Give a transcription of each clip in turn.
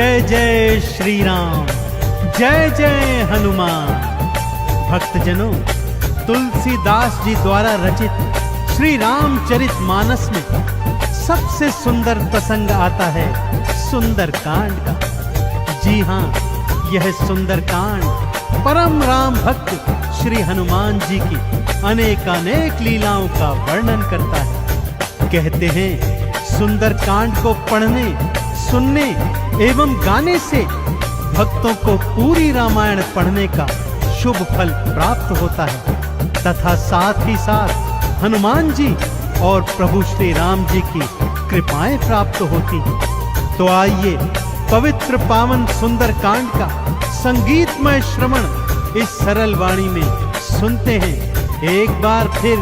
जय जय श्री राम, जय जय हनुमान। भक्तजनों, तुलसीदास जी द्वारा रचित श्री रामचरित मानस में सबसे सुंदर प्रसंग आता है सुंदर कांड का। जी हाँ, यह सुंदर कांड परम राम भक्त श्री हनुमान जी की अनेकानेक लीलाओं का वर्णन करता है। कहते हैं सुंदर कांड को पढ़ने, सुनने एवं गाने से भक्तों को पूरी रामायण पढ़ने का शुभ फल प्राप्त होता है तथा साथ ही साथ हनुमान जी और प्रभु श्री राम जी की कृपाएं प्राप्त होती हैं। तो आइए पवित्र पावन सुंदर कांड का संगीतमय श्रवण इस सरल वाणी में सुनते हैं। एक बार फिर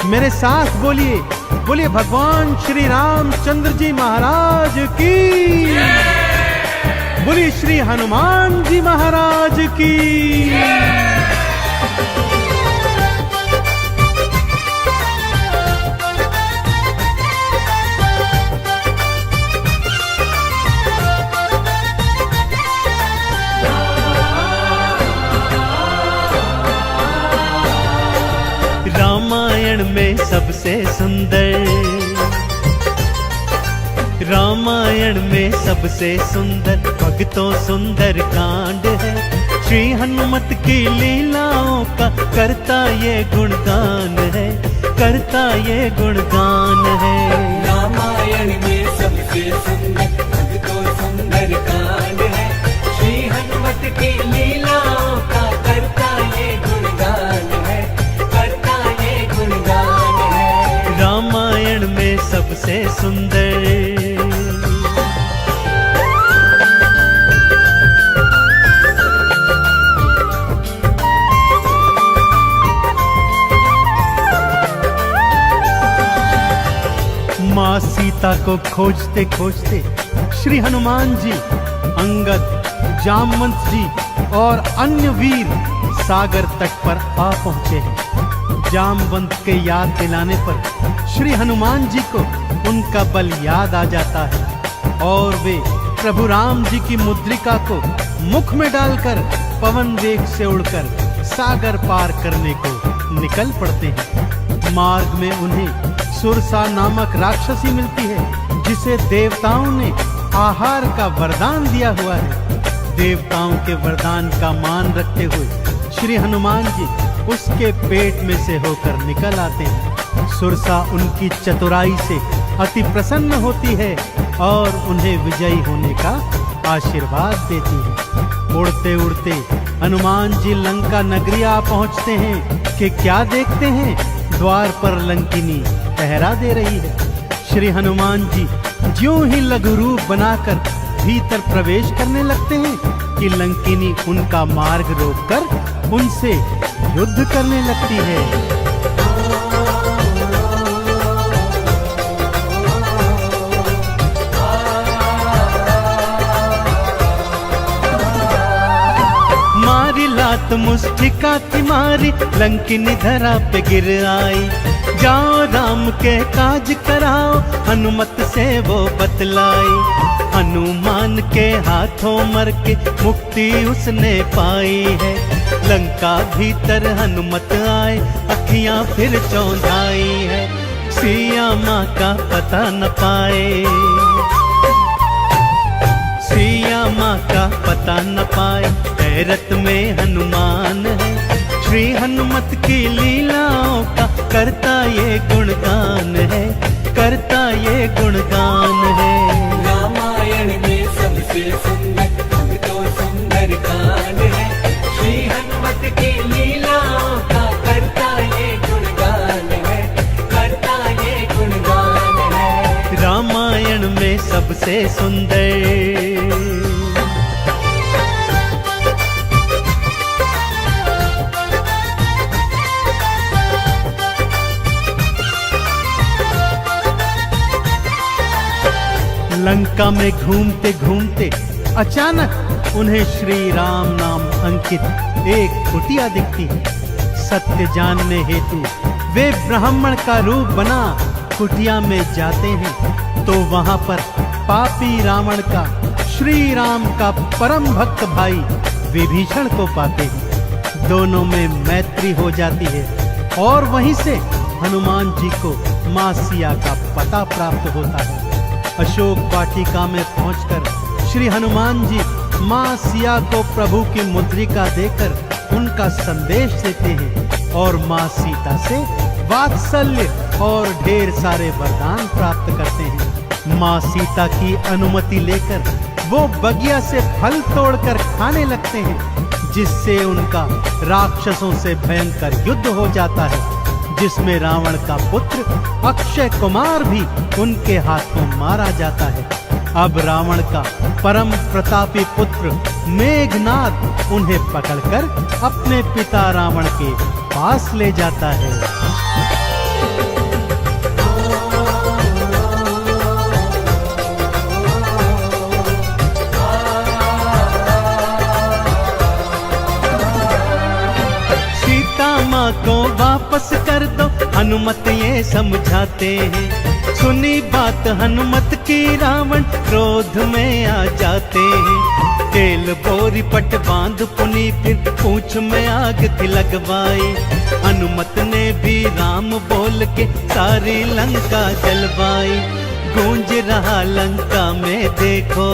मेरे साथ बोलिए, बोलिए भगवान श्री रामचंद्र जी महाराज की, बोलिए श्री हनुमान जी महाराज की। रामायण में सबसे सुंदर, रामायण में सबसे सुंदर भक्तों सुंदर कांड है। श्री हनुमत की लीलाओं का करता ये गुणगान है, करता ये गुणगान है। रामायण में सबसे सुंदर भक्तों सुंदर कांड है। श्री हनुमत की लीलाओं का करता ये गुणगान है, करता ये गुणगान है। रामायण में सबसे सुंदर। माँ सीता को खोजते खोजते श्री हनुमान जी, अंगद, जामवंत जी और अन्य वीर सागर तट पर आ पहुंचे हैं। जामवंत के याद दिलाने पर श्री हनुमान जी को उनका बल याद आ जाता है और वे प्रभु राम जी की मुद्रिका को मुख में डालकर पवन वेग से उड़कर सागर पार करने को निकल पड़ते हैं। मार्ग में उन्हें सुरसा नामक राक्षसी मिलती है जिसे देवताओं ने आहार का वरदान दिया हुआ है। देवताओं के वरदान का मान रखते हुए श्री हनुमान जी उसके पेट में से होकर निकल आते हैं। सुरसा उनकी चतुराई से अति प्रसन्न होती है और उन्हें विजयी होने का आशीर्वाद देती है। उड़ते उड़ते हनुमान जी लंका नगरी आ पहुंचते हैं कि क्या देखते हैं, द्वार पर लंकिनी पहरा दे रही है। श्री हनुमान जी ज्यों ही लघु रूप बनाकर भीतर प्रवेश करने लगते हैं कि लंकिनी उनका मार्ग रोककर उनसे युद्ध करने लगती है। मारी लात मुष्टिका मारी लंकिनी धरा पे गिर आई। जाओ राम के काज कराओ हनुमत से वो बतलाई। हनुमान के हाथों मर के मुक्ति उसने पाई है। लंका भीतर हनुमत आए अखियां फिर चौंधाई है। सिया माँ का पता न पाए, सिया माँ का पता न पाए, हैरत में हनुमान है। श्री हनुमत की लीलाओं का करता ये गुणगान है, करता ये गुणगान है। रामायण में सबसे सुंदर भक्तों सुंदर कांड है। श्री हनुमत की लीलाओं का करता ये गुणगान है, करता ये गुणगान है। रामायण में सबसे सुंदर। लंका में घूमते घूमते अचानक उन्हें श्री राम नाम अंकित एक कुटिया दिखती है। सत्य जानने हेतु वे ब्राह्मण का रूप बना कुटिया में जाते हैं तो वहां पर पापी रावण का श्री राम का परम भक्त भाई विभीषण को पाते हैं। दोनों में मैत्री हो जाती है और वहीं से हनुमान जी को मां सिया का पता प्राप्त होता है। अशोक वाटिका में पहुंचकर श्री हनुमान जी मां सिया को प्रभु की मुद्रिका देकर उनका संदेश देते हैं और मां सीता से वात्सल्य और ढेर सारे वरदान प्राप्त करते हैं। मां सीता की अनुमति लेकर वो बगिया से फल तोड़कर खाने लगते हैं, जिससे उनका राक्षसों से भयंकर युद्ध हो जाता है, जिसमें रावण का पुत्र अक्षय कुमार भी उनके हाथों मारा जाता है। अब रावण का परम प्रतापी पुत्र मेघनाद उन्हें पकड़कर अपने पिता रावण के पास ले जाता है। को वापस कर दो हनुमत ये समझाते हैं। सुनी बात हनुमत की रावण क्रोध में आ जाते हैं। तेल बोरी पट बांध पुनी फिर पूंछ में आग थी लगवाई। हनुमत ने भी राम बोल के सारी लंका जलवाई। गूंज रहा लंका में देखो,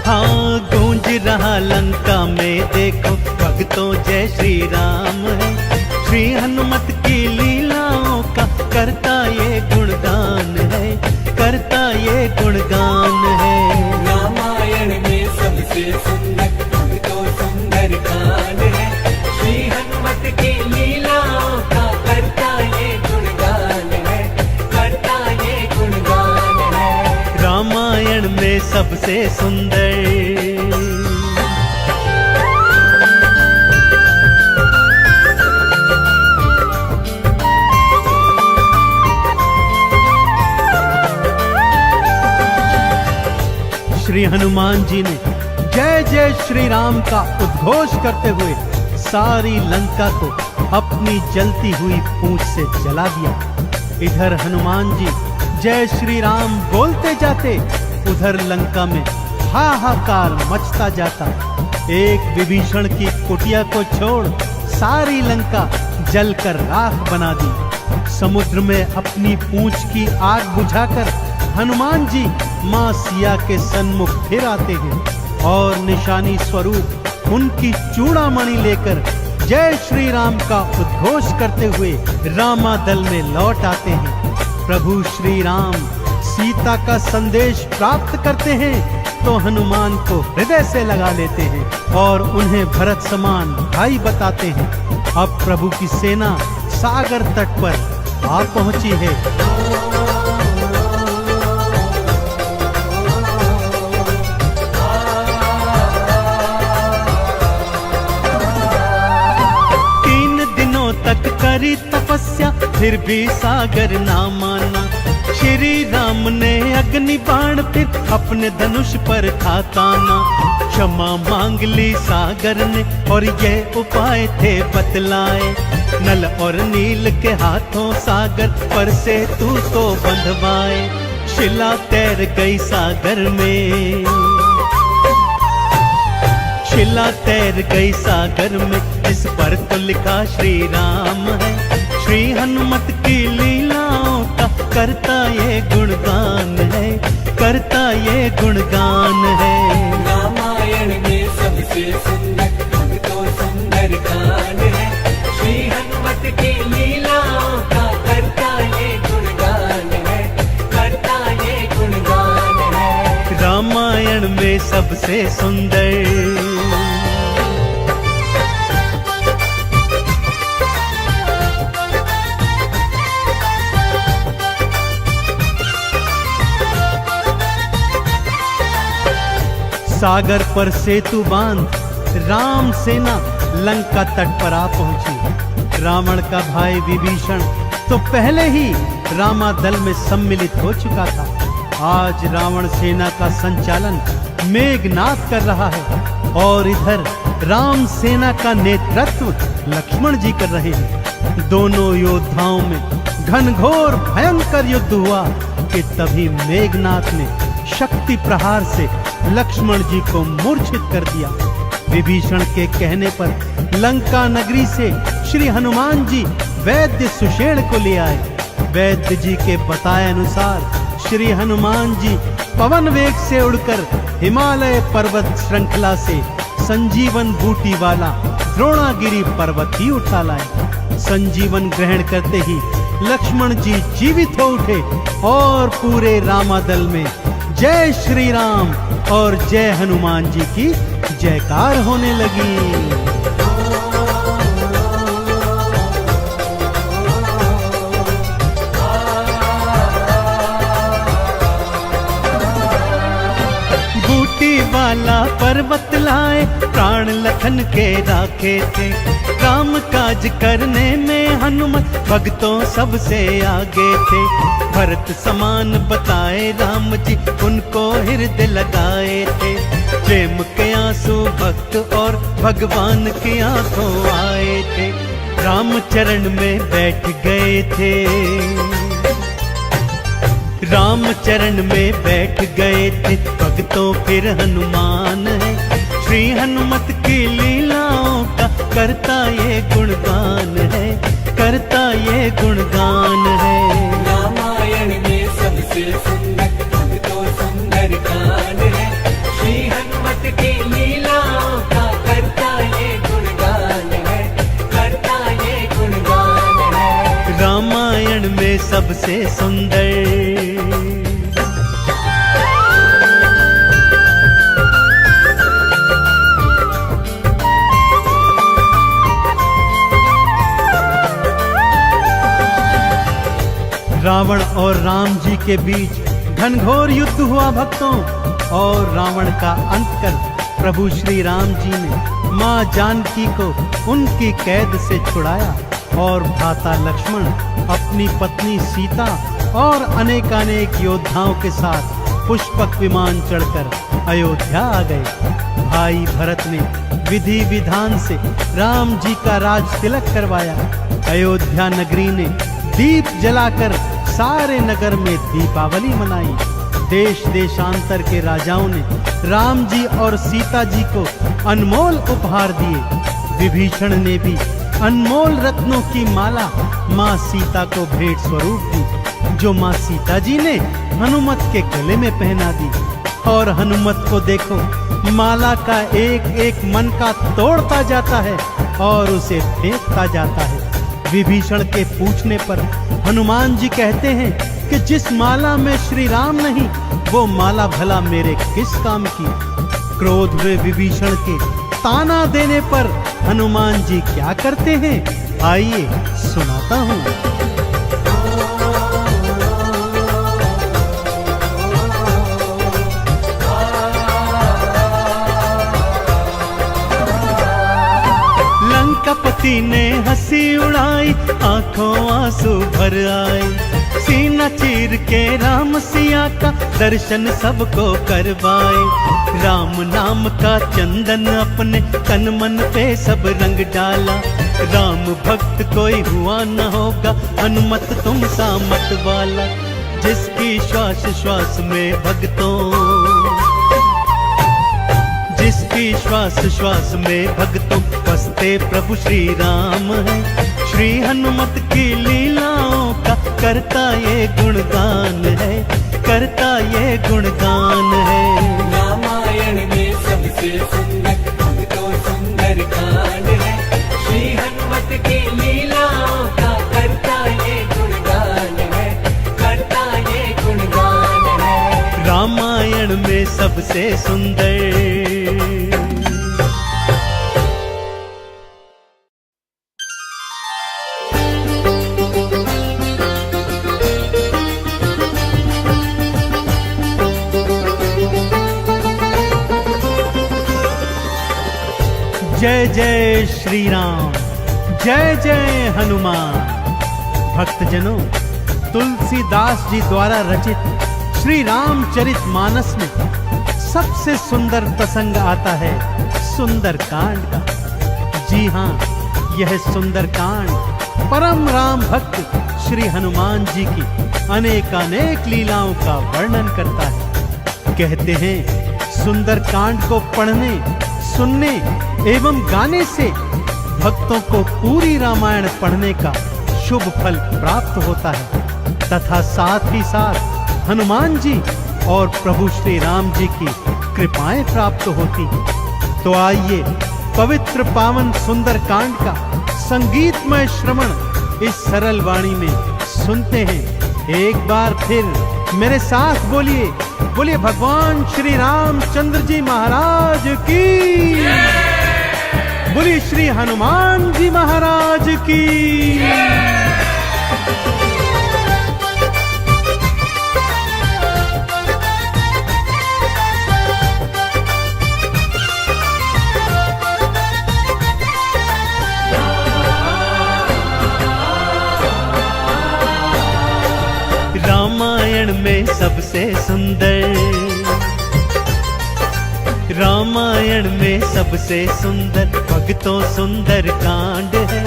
हाँ गूंज रहा लंका में देखो, भक्तों जय श्री राम है। श्री हनुमत की लीलाओं का करता ये गुणगान है, करता ये गुणगान है। रामायण में सबसे सुंदर तो सुंदर गान है। श्री हनुमत की लीलाओं का करता ये गुणगान है, करता ये गुणगान है। रामायण में सबसे सुंदर श्री हनुमान जी ने जय जय श्री राम का उद्घोष करते हुए सारी लंका को अपनी जलती हुई पूंछ से जला दिया। इधर हनुमान जी जय श्री राम बोलते जाते, उधर लंका में हाहाकार मचता जाता। एक विभीषण की कुटिया को छोड़ सारी लंका जलकर राख बना दी। समुद्र में अपनी पूंछ की आग बुझाकर हनुमान जी मां सिया के सन्मुख फिर आते हैं और निशानी स्वरूप उनकी चूड़ामणि लेकर जय श्री राम का उद्घोष करते हुए रामादल में लौट आते हैं। प्रभु श्री राम सीता का संदेश प्राप्त करते हैं तो हनुमान को हृदय से लगा लेते हैं और उन्हें भरत समान भाई बताते हैं। अब प्रभु की सेना सागर तट पर आ पहुंची है। तक करी तपस्या फिर भी सागर ना माना। श्री राम ने अग्नि बाण फिर अपने धनुष पर था ताना। क्षमा मांग ली सागर ने और ये उपाय थे बतलाए। नल और नील के हाथों सागर पर से तू तो बंधवाए। शिला तैर गई सागर में, शिला तैर गई सागर में, इस पर तो लिखा श्री राम है। श्री हनुमत की लीलाओं का करता ये गुणगान है, करता ये गुणगान है। रामायण में सबसे सुंदर तो सुंदर गान है। श्री हनुमत की लीलाओं का करता ये गुणगान है, करता ये गुणगान है। रामायण में सबसे सुंदर सागर पर सेतु बांध राम सेना लंका तट पर आ पहुंची। रावण का भाई विभीषण तो पहले ही रामादल में सम्मिलित हो चुका था। आज रावण सेना का संचालन मेघनाद कर रहा है और इधर राम सेना का नेतृत्व लक्ष्मण जी कर रहे हैं। दोनों योद्धाओं में घनघोर भयंकर युद्ध हुआ कि तभी मेघनाद ने शक्ति प्रहार से लक्ष्मण जी को मूर्छित कर दिया। विभीषण के कहने पर लंका नगरी से श्री हनुमान जी वैद्य सुषेण को ले आए। वैद्य जी के बताए अनुसार श्री हनुमान जी पवन वेग से उड़कर हिमालय पर्वत श्रृंखला से संजीवन बूटी वाला द्रोणागिरी पर्वत ही उठा लाए। संजीवन ग्रहण करते ही लक्ष्मण जी जीवित हो उठे और पूरे रामादल में जय श्री राम और जय हनुमान जी की जयकार होने लगी। वाला पर्वत लाए प्राण लखन के राखे थे। राम काज करने में हनुमत भक्तों सबसे आगे थे। भरत समान बताए राम जी उनको हृदय लगाए थे। प्रेम के आंसू भक्त और भगवान की आंखों आए थे। राम चरण में बैठ गए थे। राम चरण में बैठ गए थे भक्तों फिर हनुमान है। श्री हनुमत की लीलाओं का करता ये गुणगान है, करता ये गुणगान है। रामायण में सबसे सुंदर भक्तों सुंदर गान है। श्री हनुमत की लीलाओं का करता ये गुणगान है, करता ये गुणगान है। रामायण में सबसे सुंदर रावण और राम जी के बीच घनघोर युद्ध हुआ भक्तों, और रावण का अंत कर प्रभु श्री राम जी ने मां जानकी को उनकी कैद से छुड़ाया और भ्राता लक्ष्मण अपनी पत्नी सीता और अनेकानेक योद्धाओं के साथ पुष्पक विमान चढ़कर अयोध्या आ गए। भाई भरत ने विधि विधान से राम जी का राज तिलक करवाया। अयोध्या नगरी ने दीप जलाकर सारे नगर में दीपावली मनाई। देश देशांतर के राजाओं ने राम जी और सीता जी को अनमोल उपहार दिए। विभीषण ने भी अनमोल रत्नों की माला माँ सीता को भेंट स्वरूप दी, जो माँ सीता जी ने हनुमत के गले में पहना दी। और हनुमत को देखो, माला का एक एक मन का तोड़ता जाता है और उसे फेंकता जाता है। विभीषण के पूछने पर हनुमान जी कहते हैं कि जिस माला में श्री राम नहीं, वो माला भला मेरे किस काम की। क्रोध में विभीषण के ताना देने पर हनुमान जी क्या करते हैं, आइए सुनाता हूँ। लंकापति ने हंसी उड़ाई, आंखों आंसू भर आए। सीना चीर के राम सिया का दर्शन सबको करवाए। राम नाम का चंदन अपने तन मन पे सब रंग डाला। राम भक्त कोई हुआ न होगा, हनुमत तुम सा मत वाला। जिसकी श्वास श्वास में भक्तों, जिसकी श्वास श्वास में भक्तों बसते प्रभु श्री राम है। श्री हनुमत की लीलाओं का करता ये गुणगान है, करता ये गुणगान है। रामायण में सबसे सुंदर भक्तों सुंदर गान है। श्री हनुमत की लीलाओं का करता ये गुणगान है, करता ये गुणगान है। रामायण में सबसे सुंदर। जय जय श्री राम, जय जय हनुमान। भक्तजनों, तुलसीदास जी द्वारा रचित श्री रामचरित मानस में सबसे सुंदर प्रसंग आता है सुंदर कांड का। जी हाँ, यह सुंदर कांड परम राम भक्त श्री हनुमान जी की अनेकानेक लीलाओं का वर्णन करता है। कहते हैं सुंदर कांड को पढ़ने, सुनने एवं गाने से भक्तों को पूरी रामायण पढ़ने का शुभ फल प्राप्त होता है तथा साथ ही साथ हनुमान जी और प्रभु श्री राम जी की कृपाएं प्राप्त होती हैं। तो आइए पवित्र पावन सुंदर कांड का संगीतमय श्रवण इस सरल वाणी में सुनते हैं। एक बार फिर मेरे साथ बोलिए, बोलिए भगवान श्री रामचंद्र जी महाराज की, बोलिए श्री हनुमान जी महाराज की। रामायण में सबसे सुंदर, रामायण में सबसे सुंदर भक्तों सुंदर कांड है।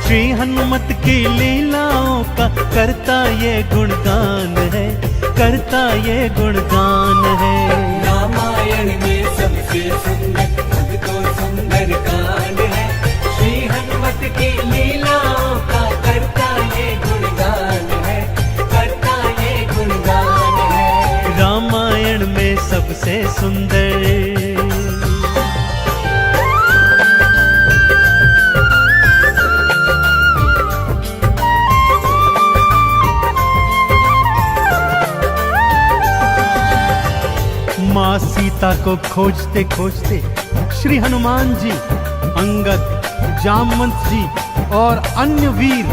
श्री हनुमत की लीलाओं का करता ये गुणगान है, करता ये गुणगान है। रामायण में सबसे सुंदर भक्तों सुंदर कांड है। श्री हनुमत की लीलाओं का करता ये गुणगान है, करता ये गुणगान है। रामायण में सबसे सुंदर। माँ सीता को खोजते खोजते श्री हनुमान जी, अंगद, जामवंत जी और अन्य वीर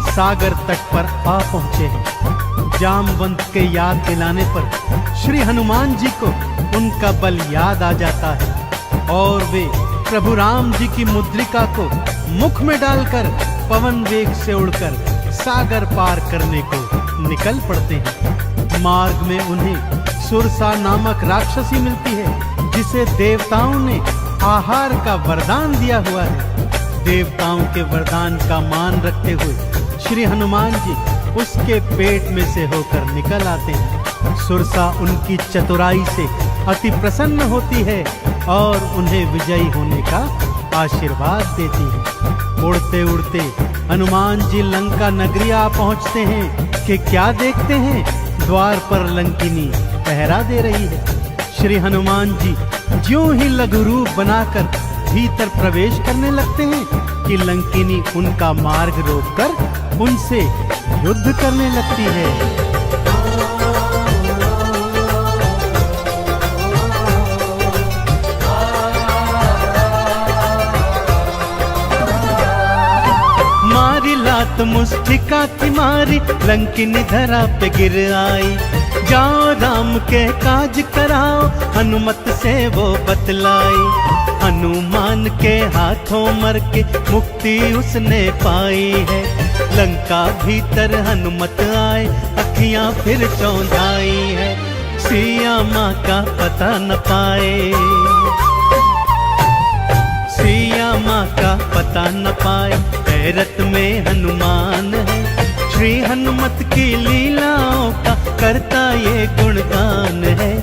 सागर तट पर आ पहुंचे हैं। जामवंत के याद दिलाने पर श्री हनुमान जी को उनका बल याद आ जाता है और वे प्रभु राम जी की मुद्रिका को मुख में डालकर पवन वेग से उड़कर सागर पार करने को निकल पड़ते हैं। मार्ग में उन्हें सुरसा नामक राक्षसी मिलती है जिसे देवताओं ने आहार का वरदान दिया हुआ है। देवताओं के वरदान का मान रखते हुए श्री हनुमान जी उसके पेट में से होकर निकल आते हैं। सुरसा उनकी चतुराई से अति प्रसन्न होती है और उन्हें विजयी होने का आशीर्वाद देती है। उड़ते उड़ते हनुमान जी लंका नगरी आ पहुंचते हैं कि क्या देखते हैं, द्वार पर लंकिनी पहरा दे रही है। श्री हनुमान जी ज्यों ही लघु रूप बनाकर भीतर प्रवेश करने लगते हैं कि लंकिनी उनका मार्ग रोककर उनसे युद्ध करने लगती है। मारी लात मुष्टिका की मारी, लंकिनी धरा पे गिर आई। जाओ राम के काज कराओ, हनुमत से वो बतलाई। हनुमान के हाथों मर के मुक्ति उसने पाई है। लंका भीतर हनुमत आए, अखियां फिर चौंधाई है। सिया माँ का पता न पाए, सिया माँ का पता न पाए। हैरत में हनुमान है, श्री हनुमत की लीलाओं का करता ये गुणगान है,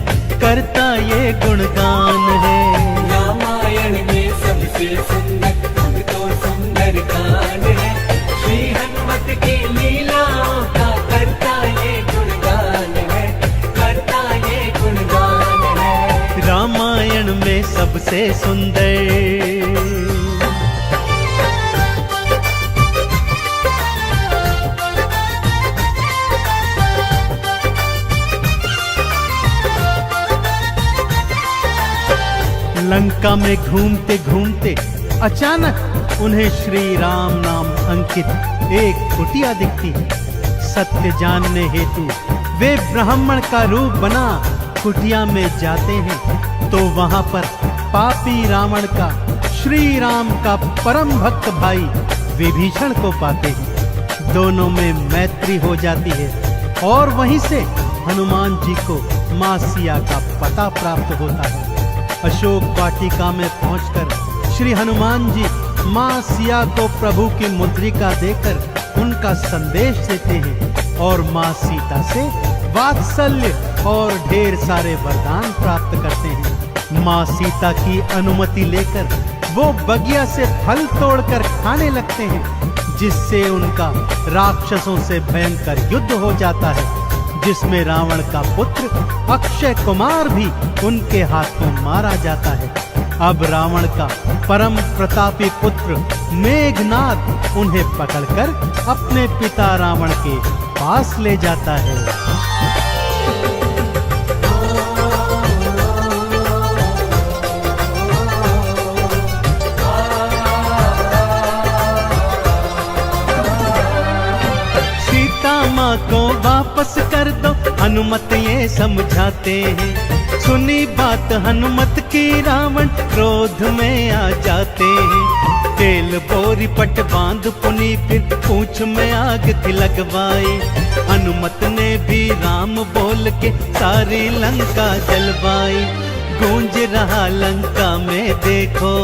करता ये गुणगान है। रामायण में सबसे सुंदर भक्तों सुंदर कांड है। श्री हनुमत की लीलाओं का करता ये गुणगान है, करता ये गुणगान है। रामायण में सबसे सुंदर। लंका में घूमते घूमते अचानक उन्हें श्री राम नाम अंकित एक कुटिया दिखती है। सत्य जानने हेतु वे ब्राह्मण का रूप बना कुटिया में जाते हैं तो वहां पर पापी रावण का श्री राम का परम भक्त भाई विभीषण को पाते हैं। दोनों में मैत्री हो जाती है और वहीं से हनुमान जी को माँ सिया का पता प्राप्त होता है। अशोक वाटिका में पहुंचकर श्री हनुमान जी माँ सिया को प्रभु की मुद्रिका देकर उनका संदेश देते हैं और माँ सीता से वात्सल्य और ढेर सारे वरदान प्राप्त करते हैं। माँ सीता की अनुमति लेकर वो बगिया से फल तोड़कर खाने लगते हैं, जिससे उनका राक्षसों से भयंकर युद्ध हो जाता है, जिसमें रावण का पुत्र अक्षय कुमार भी उनके हाथों मारा जाता है। अब रावण का परम प्रतापी पुत्र मेघनाद उन्हें पकड़कर अपने पिता रावण के पास ले जाता है। सीता माँ को वापस कर दो, हनुमत ये समझाते हैं। सुनी बात हनुमत की रावण क्रोध में आ जाते हैं। तेल बोरी पट बांध पुनी फिर पूंछ में आग थी लगवाई। हनुमत ने भी राम बोल के सारी लंका जलवाई। गूंज रहा लंका में देखो,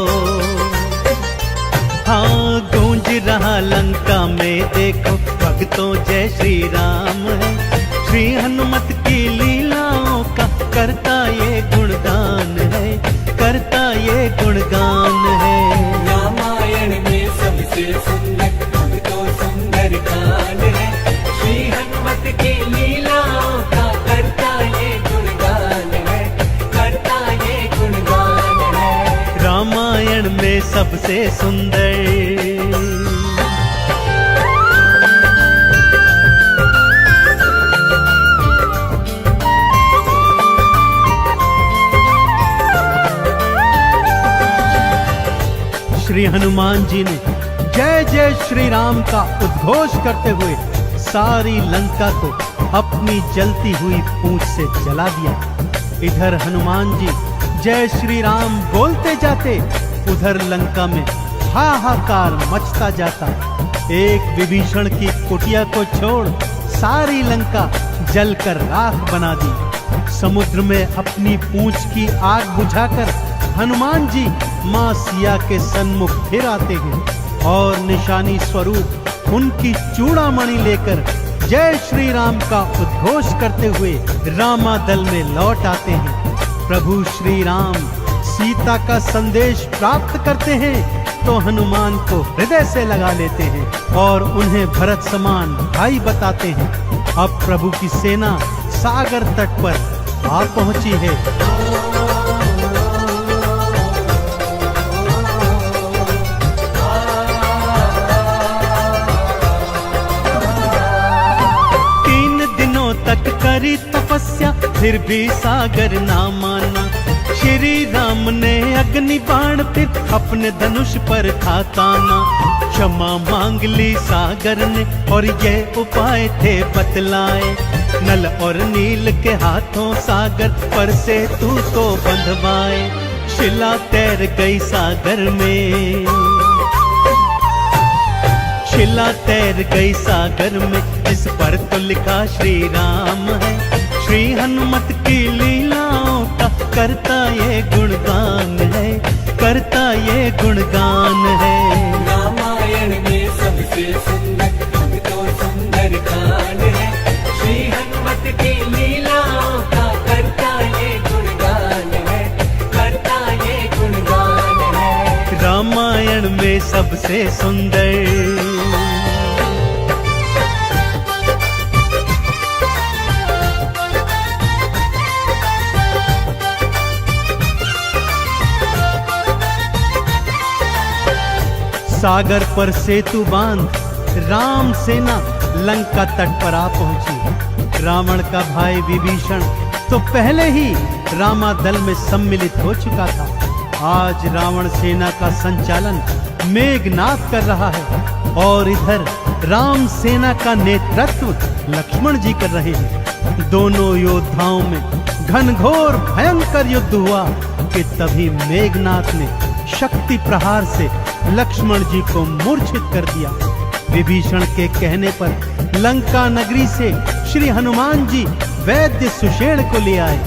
हाँ गूंज रहा लंका में देखो, भक्तों जय श्री राम है। श्री हनुमत की लीलाओं का करता ये गुणगान है, करता ये गुणगान है। रामायण में सबसे सुंदर तो सुंदर कान है। श्री हनुमत की लीलाओं का करता ये गुणगान है, करता ये गुणगान है। रामायण में सबसे सुंदर। श्री हनुमान जी ने जय जय श्री राम का उद्घोष करते हुए सारी लंका को अपनी जलती हुई पूंछ से जला दिया। इधर हनुमान जी जय श्री राम बोलते जाते, उधर लंका में हाहाकार मचता जाता। एक विभीषण की कुटिया को छोड़ सारी लंका जलकर राख बना दी। समुद्र में अपनी पूंछ की आग बुझाकर हनुमान जी माँ सिया के सन्मुख फिर आते हैं और निशानी स्वरूप उनकी चूड़ामणि लेकर जय श्री राम का उद्घोष करते हुए रामादल में लौट आते हैं। प्रभु श्री राम सीता का संदेश प्राप्त करते हैं तो हनुमान को हृदय से लगा लेते हैं और उन्हें भरत समान भाई बताते हैं। अब प्रभु की सेना सागर तट पर आ पहुंची है। तक करी तपस्या फिर भी सागर ना माना। श्री राम ने अग्नि बाण फिर अपने धनुष पर था ताना। क्षमा मांग ली सागर ने और ये उपाय थे बतलाए। नल और नील के हाथों सागर पर से तू तो बंधवाए। शिला तैर गई सागर में, शिला तैर गई सागर में, जिस पर तो लिखा श्री राम है। श्री हनुमत की लीलाओं का करता ये गुणगान है, करता ये गुणगान है। रामायण में सबसे सुंदर तो सुंदर कान है। श्री हनुमत की लीलाओं का करता ये गुणगान है, करता ये गुणगान है। रामायण में सबसे सुंदर। सागर पर सेतु बांध राम सेना लंका तट पर आ पहुंची। रावण का भाई विभीषण तो पहले ही रामादल में सम्मिलित हो चुका था। आज रावण सेना का संचालन मेघनाद कर रहा है और इधर राम सेना का नेतृत्व लक्ष्मण जी कर रहे हैं। दोनों योद्धाओं में घनघोर भयंकर युद्ध हुआ कि तभी मेघनाद ने शक्ति प्रहार से लक्ष्मण जी को मूर्छित कर दिया। विभीषण के कहने पर लंका नगरी से श्री हनुमान जी वैद्य सुषेण को ले आए।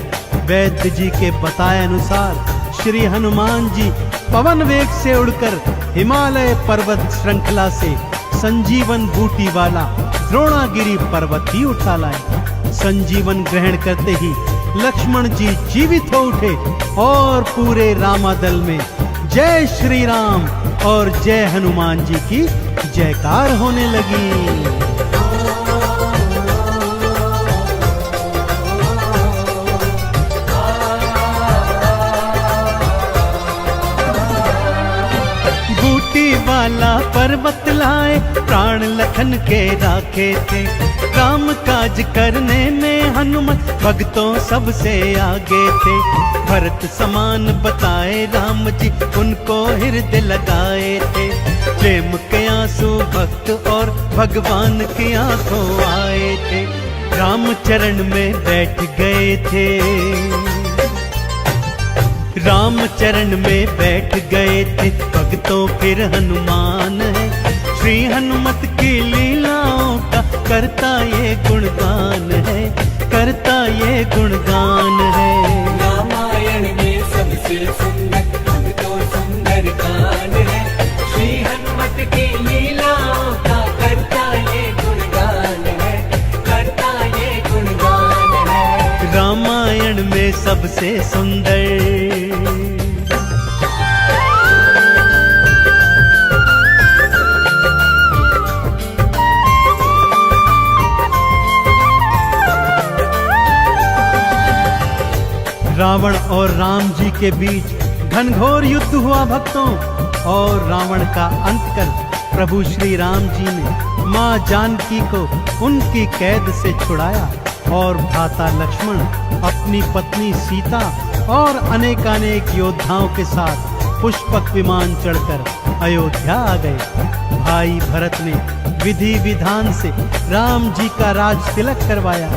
वैद्य जी के बताए अनुसार श्री हनुमान जी पवन वेग से उड़कर हिमालय पर्वत श्रृंखला से संजीवन बूटी वाला द्रोणागिरी पर्वत ही उठा लाए। संजीवन ग्रहण करते ही लक्ष्मण जी जीवित हो उठे और पूरे रामादल में जय श्री राम और जय हनुमान जी की जयकार होने लगी। वाला पर्वत लाए प्राण लखन के राखे थे, काम काज करने में हनुमत भक्तों सबसे आगे थे। भरत समान बताए राम जी उनको हृदय लगाए थे, प्रेम के आंसू भक्त और भगवान की आंखों आए थे। राम चरण में बैठ गए थे, राम चरण में बैठ गए थे भक्तों फिर हनुमान है। श्री हनुमत की लीलाओं का करता ये गुणगान है, करता ये गुणगान है। रामायण में सबसे सुंदर भक्तों सुंदर गान है, श्री हनुमत की लीलाओं का करता ये गुणगान है, करता ये गुणगान है। रामायण में सबसे सुंदर रावण और राम जी के बीच घनघोर युद्ध हुआ भक्तों, और रावण का अंत कर प्रभु श्री राम जी ने माँ जानकी को उनकी कैद से छुड़ाया और भ्राता लक्ष्मण अपनी पत्नी सीता और अनेकानेक योद्धाओं के साथ पुष्पक विमान चढ़कर अयोध्या आ गए। भाई भरत ने विधि विधान से राम जी का राज तिलक करवाया।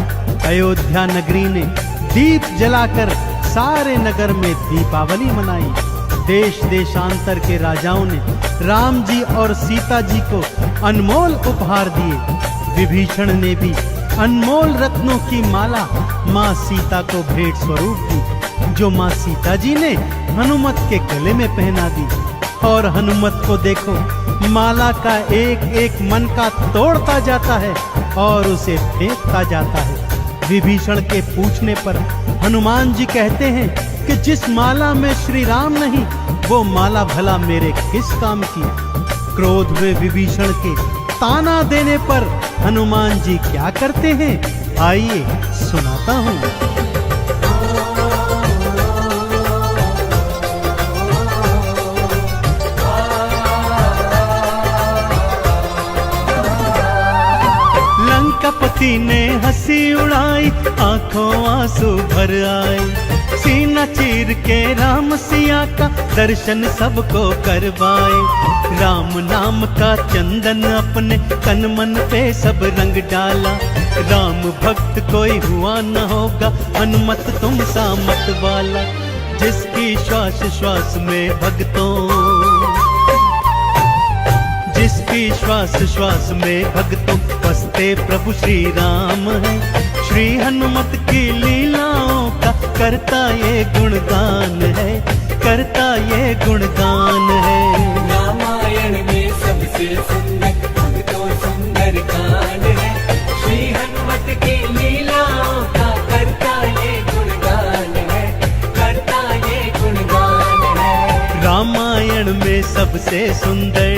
अयोध्या नगरी ने दीप जलाकर सारे नगर में दीपावली मनाई। देश देशांतर के राजाओं ने राम जी और सीता जी को अनमोल उपहार दिए। विभीषण ने भी अनमोल रत्नों की माला माँ सीता को भेंट स्वरूप दी, जो माँ सीता जी ने हनुमत के गले में पहना दी। और हनुमत को देखो, माला का एक एक मन का तोड़ता जाता है और उसे फेंकता जाता है। विभीषण के पूछने पर हनुमान जी कहते हैं कि जिस माला में श्री राम नहीं, वो माला भला मेरे किस काम की। क्रोध में विभीषण के ताना देने पर हनुमान जी क्या करते हैं, आइए सुनाता हूँ। लंकापति ने हंसी उड़ाई, आंखों आंसू भर आए। सीना चीर के राम सिया का दर्शन सबको करवाए। राम नाम का चंदन अपने तन मन पे सब रंग डाला। राम भक्त कोई हुआ न होगा, हनुमत तुम सा मत वाला। जिसकी श्वास श्वास में भक्तों, जिसकी श्वास श्वास में भक्तों बसते प्रभु श्री राम है। श्री हनुमत की लीलाओं का करता ये गुणगान है, करता ये गुणगान है। रामायण में सबसे सुंदर भक्तों सुंदर गान है, श्री हनुमत की लीलाओं का करता ये गुणगान है, करता ये गुणगान है। रामायण में सबसे सुंदर